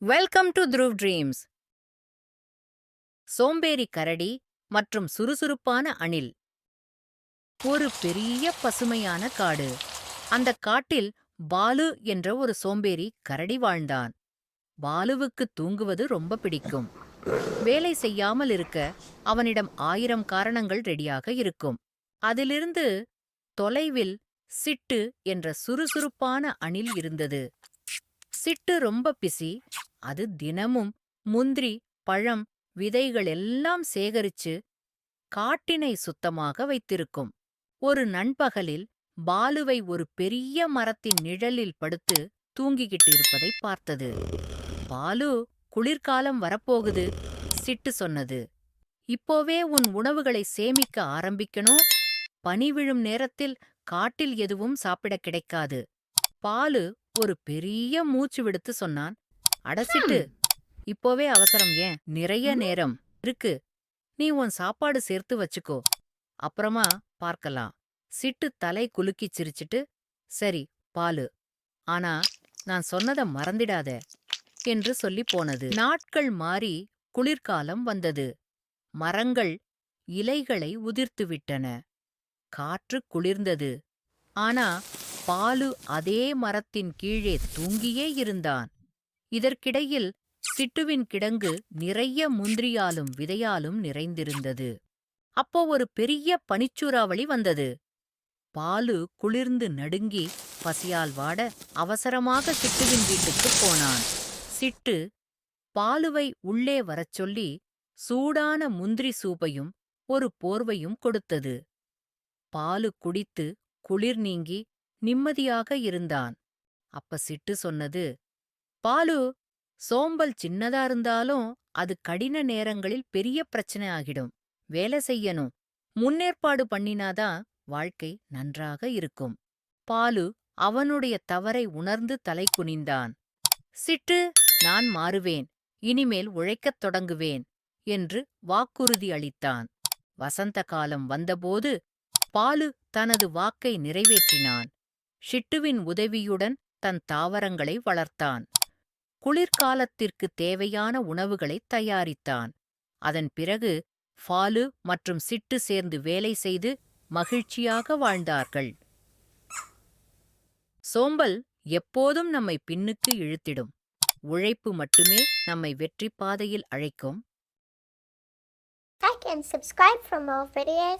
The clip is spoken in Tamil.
Welcome to Dhruv dreams. சோம்பேறி கரடி மற்றும் சுறுசுறுப்பான அணில். ஒரு பெரிய பசுமையான காடு. அந்த காட்டில் பாலு என்ற ஒரு சோம்பேறி கரடி வாழ்ந்தான். பாலுவுக்கு தூங்குவது ரொம்ப பிடிக்கும். வேலை செய்யாமல் இருக்க அவனிடம் 1000 காரணங்கள் ரெடியாக இருக்கும். அதிலிருந்து தொலைவில் சிட்டு என்ற சுறுசுறுப்பான அணில் இருந்தது. சிட்டு ரொம்ப பிஸி. அது தினமும் முந்திரி, பழம், விதைகள் எல்லாம் சேகரிச்சு காட்டினை சுத்தமாக வைத்திருக்கும். ஒரு நண்பகலில் பாலுவை ஒரு பெரிய மரத்தின் நிழலில் படுத்து தூங்கிக்கிட்டு இருப்பதை பார்த்தது. பாலு, குளிர்காலம் வரப்போகுது, சிட்டு சொன்னது. இப்போவே உன் உணவுகளை சேமிக்க ஆரம்பிக்கணும். பனி விழும் நேரத்தில் காட்டில் எதுவும் சாப்பிட கிடைக்காது. பாலு ஒரு பெரிய மூச்சு விடுத்து சொன்னான். அடசிட்டு, இப்போவே அவசரம் ஏன்? நிறைய நேரம் இருக்கு. நீ உன் சாப்பாடு சேர்த்து வச்சுக்கோ, அப்புறமா பார்க்கலாம். சிட்டு தலை குலுக்கிச் சிரிச்சிட்டு, சரி பாலு, ஆனா நான் சொன்னத மறந்திடாத என்று சொல்லிப் போனது. நாட்கள் மாறி குளிர்காலம் வந்தது. மரங்கள் இலைகளை உதிர்த்துவிட்டன. காற்று குளிர்ந்தது. ஆனா பாலு அதே மரத்தின் கீழே தூங்கியே இருந்தான். இதற்கிடையில் சிட்டுவின் கிடங்கு நிறைய முந்திரியாலும் விதையாலும் நிறைந்திருந்தது. அப்போ ஒரு பெரிய பனிச்சூறாவளி வந்தது. பாலு குளிர்ந்து நடுங்கி பசியால் வாட அவசரமாக சிட்டுவின் வீட்டுக்குப் போனான். சிட்டு பாலுவை உள்ளே வரச் சொல்லி சூடான முந்திரி சூப்பையும் ஒரு போர்வையும் கொடுத்தது. பாலு குடித்து குளிர் நீங்கி நிம்மதியாக இருந்தான். அப்ப சிட்டு சொன்னது, பாலு, சோம்பல் சின்னதா இருந்தாலும் அது கடின நேரங்களில் பெரிய பிரச்சனை ஆகிடும். வேலை செய்யணும். முன்னேற்பாடு பண்ணினாதான் வாழ்க்கை நன்றாக இருக்கும். பாலு அவனுடைய தவறை உணர்ந்து தலை குனிந்தான். சிட்டு, நான் மாறுவேன். இனிமேல் உழைக்கத் தொடங்குவேன் என்று வாக்குறுதி அளித்தான். வசந்த காலம் வந்தபோது பாலு தனது வாக்கை நிறைவேற்றினான். ஷிட்டுவின் உதவியுடன் தன் தாவரங்களை வளர்த்தான். குளிர்காலத்திற்கு தேவையான உணவுகளைத் தயாரித்தான். அதன் பிறகு ஃபாலு மற்றும் சிட்டு சேர்ந்து வேலை செய்து மகிழ்ச்சியாக வாழ்ந்தார்கள். சோம்பல் எப்போதும் நம்மை பின்னுக்கு இழுத்திடும். உழைப்பு மட்டுமே நம்மை வெற்றிப் பாதையில் அழைக்கும். Like and subscribe for more videos.